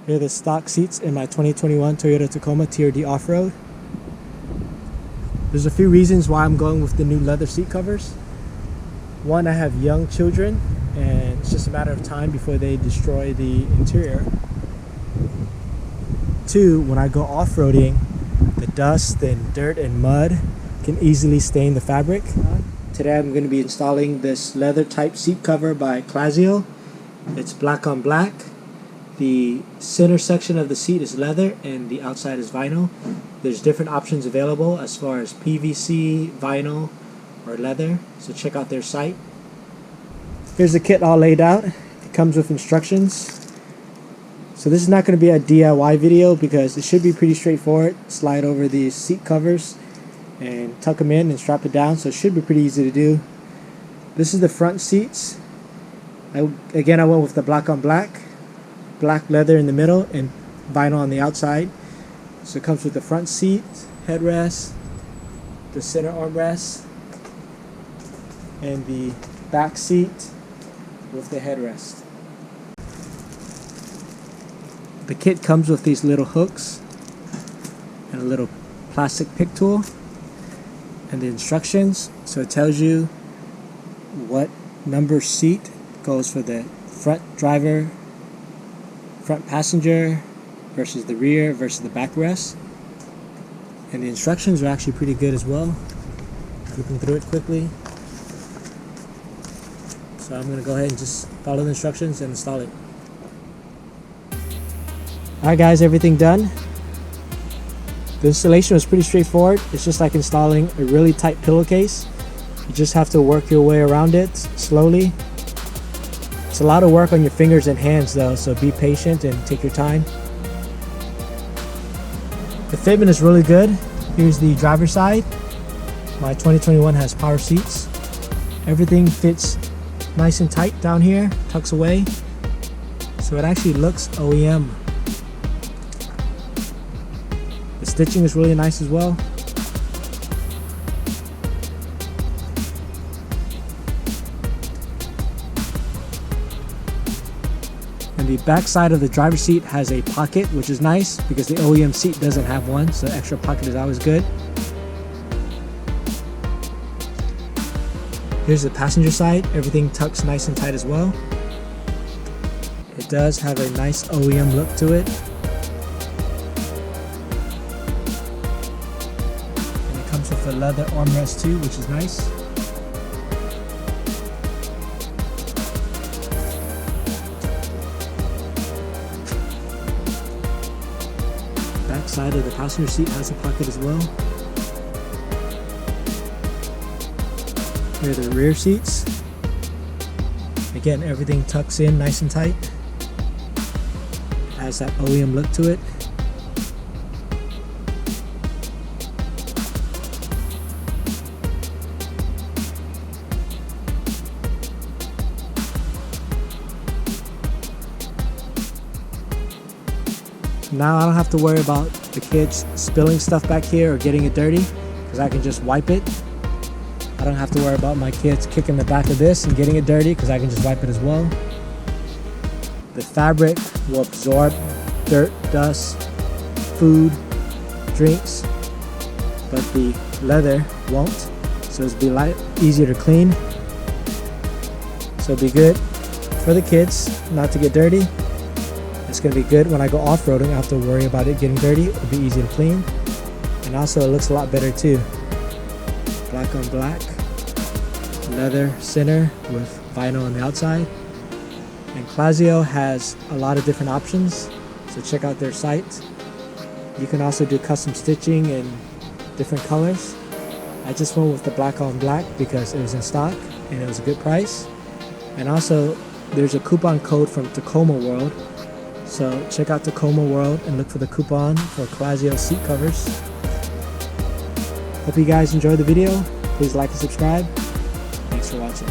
Here are the stock seats in my 2021 Toyota Tacoma TRD Off-Road. There's a few reasons why I'm going with the new leather seat covers. One, I have young children and it's just a matter of time before they destroy the interior. Two, when I go off-roading, the dust and dirt and mud can easily stain the fabric. Today I'm going to be installing this leather type seat cover by Clazzio. It's black on black. The center section of the seat is leather and the outside is vinyl. There's different options available as far as PVC, vinyl, or leather, so check out their site. Here's the kit all laid out. It comes with instructions. So this is not going to be a DIY video because it should be pretty straightforward. Slide over these seat covers and tuck them in and strap it down, so it should be pretty easy to do. This is the front seats. Again, I went with the black on black. Black leather in the middle and vinyl on the outside. So it comes with the front seat, headrest, the center armrest, and the back seat with the headrest. The kit comes with these little hooks and a little plastic pick tool and the instructions. So it tells you what number seat goes for the front driver, front passenger versus the rear versus the backrest. And the instructions are actually pretty good as well. Flipping through it quickly. So I'm going to go ahead and just follow the instructions and install it. Alright guys, everything done. The installation was pretty straightforward. It's just like installing a really tight pillowcase. You just have to work your way around it slowly. It's a lot of work on your fingers and hands though, so be patient and take your time. The fitment is really good. Here's the driver's side. My 2021 has power seats. Everything fits nice and tight down here, tucks away. So it actually looks OEM. The stitching is really nice as well. And the back side of the driver's seat has a pocket, which is nice because the OEM seat doesn't have one, so extra pocket is always good. Here's the passenger side. Everything tucks nice and tight as well. It does have a nice OEM look to it. And it comes with a leather armrest too, which is nice. Back side of the passenger seat has a pocket as well. Here are the rear seats. Again, everything tucks in nice and tight. It has that OEM look to it. Now I don't have to worry about the kids spilling stuff back here or getting it dirty because I can just wipe it. I don't have to worry about my kids kicking the back of this and getting it dirty because I can just wipe it as well. The fabric will absorb dirt, dust, food, drinks, but the leather won't. So it'll be light, easier to clean. So it'll be good for the kids not to get dirty. It's going to be good when I go off-roading. I don't have to worry about it getting dirty. It'll be easy to clean. And also it looks a lot better too. Black on black. Leather center with vinyl on the outside. And Clazzio has a lot of different options. So check out their site. You can also do custom stitching in different colors. I just went with the black on black because it was in stock and it was a good price. And also there's a coupon code from Tacoma World. So check out Tacoma World and look for the coupon for Clazzio seat covers. Hope you guys enjoyed the video. Please like and subscribe. Thanks for watching.